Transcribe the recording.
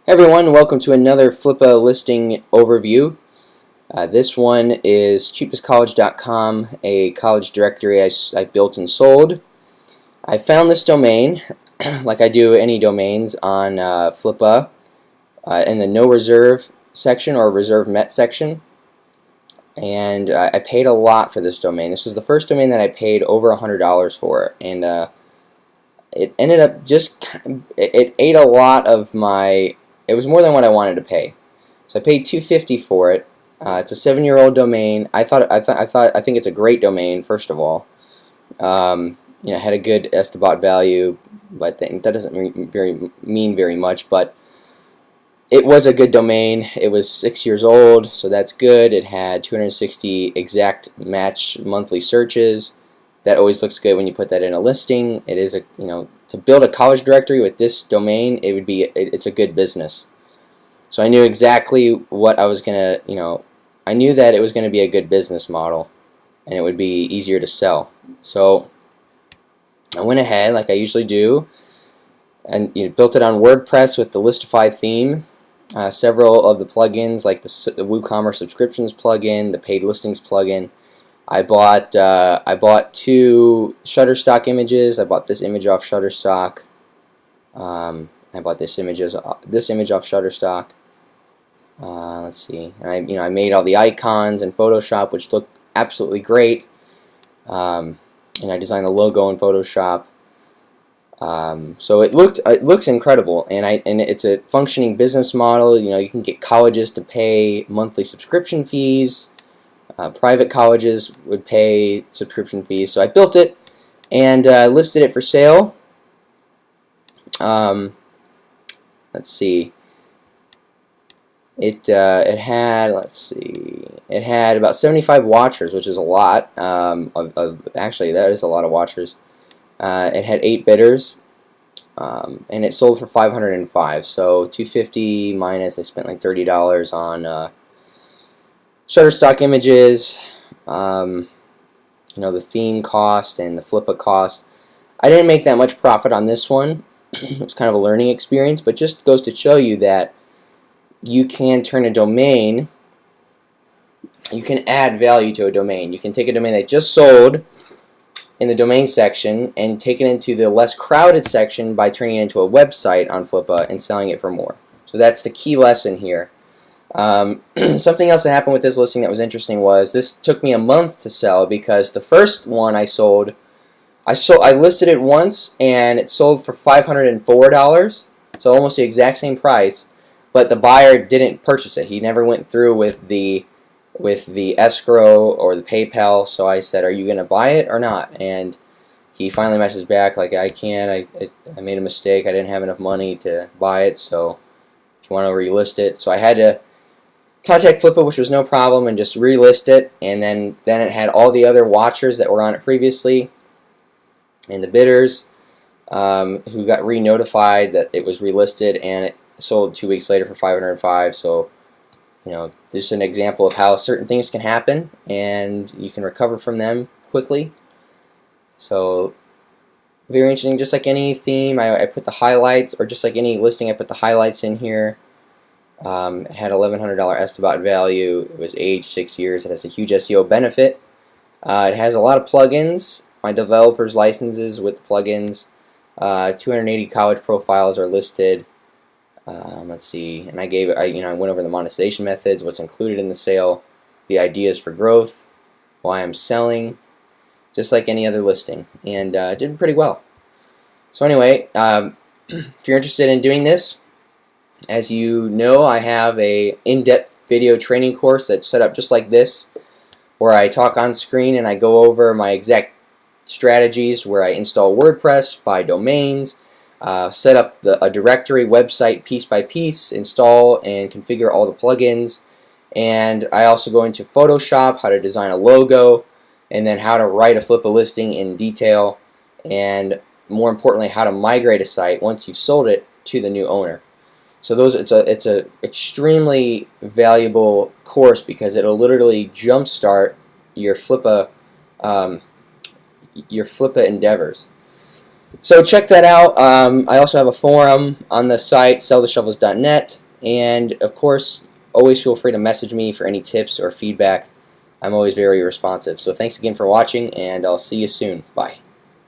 Hey everyone, welcome to another Flippa listing overview. This one is CheapestCollege.com, a college directory I built and sold. I found this domain, like I do any domains on Flippa, in the no reserve section or reserve met section. And I paid a lot for this domain. This was the first domain that I paid over $100 for, and it ended up it ate a lot of my. It was more than what I wanted to pay, so I paid $250 for it. It's a 7-year-old domain. I think it's a great domain. First of all, it had a good estimate value, but that doesn't mean very much. But it was a good domain. It was 6 years old, so that's good. It had 260 exact match monthly searches. That always looks good when you put that in a listing. It is to build a college directory with this domain, it's a good business. So I knew exactly what I was gonna, I knew that it was gonna be a good business model, and it would be easier to sell. So I went ahead, like I usually do, and built it on WordPress with the Listify theme. Several of the plugins, like the WooCommerce subscriptions plugin, the paid listings plugin. I bought 2 Shutterstock images. I bought this image off Shutterstock. I bought this image off Shutterstock. Let's see. And I made all the icons in Photoshop, which look absolutely great. And I designed the logo in Photoshop. So it looks incredible, and it's a functioning business model. You can get colleges to pay monthly subscription fees. Private colleges would pay subscription fees. So I built it and listed it for sale. Let's see. It had about 75 watchers, which is a lot. Actually, that is a lot of watchers. It had 8 bidders, and it sold for $505. So $250 minus, I spent like $30 on Shutterstock images, the theme cost and the Flippa cost. I didn't make that much profit on this one. It's kind of a learning experience, but just goes to show you that you can turn a domain, you can add value to a domain. You can take a domain that just sold in the domain section and take it into the less crowded section by turning it into a website on Flippa and selling it for more. So that's the key lesson here. Something else that happened with this listing that was interesting was this took me a month to sell, because the first one I listed it once and it sold for $504, so almost the exact same price, but the buyer didn't purchase it. He never went through with the escrow or the PayPal. So I said, "Are you going to buy it or not?" And he finally messaged back like, "I can't. I made a mistake. I didn't have enough money to buy it. So if you want to relist it." So I had to contact Flippa, which was no problem, and just relist it. And then it had all the other watchers that were on it previously, and the bidders who got re-notified that it was relisted, and it sold 2 weeks later for $505. So this is an example of how certain things can happen, and you can recover from them quickly. So very interesting. Just like any theme, I put the highlights, or just like any listing, I put the highlights in here. It had $1,100 estimate value. It was aged 6 years. It has a huge SEO benefit. It has a lot of plugins. My developers' licenses with the plugins. 280 college profiles are listed. Let's see. And I went over the monetization methods, what's included in the sale, the ideas for growth, why I'm selling, just like any other listing, and did pretty well. So anyway, if you're interested in doing this, as you know, I have a in-depth video training course that's set up just like this, where I talk on screen and I go over my exact strategies, where I install WordPress, buy domains, set up a directory website piece by piece, install and configure all the plugins, and I also go into Photoshop, how to design a logo, and then how to write a Flippa listing in detail, and more importantly, how to migrate a site once you've sold it to the new owner. So it's a extremely valuable course, because it'll literally jumpstart your Flippa endeavors. So check that out. I also have a forum on the site, selltheshovels.net, and of course, always feel free to message me for any tips or feedback. I'm always very responsive. So thanks again for watching, and I'll see you soon. Bye.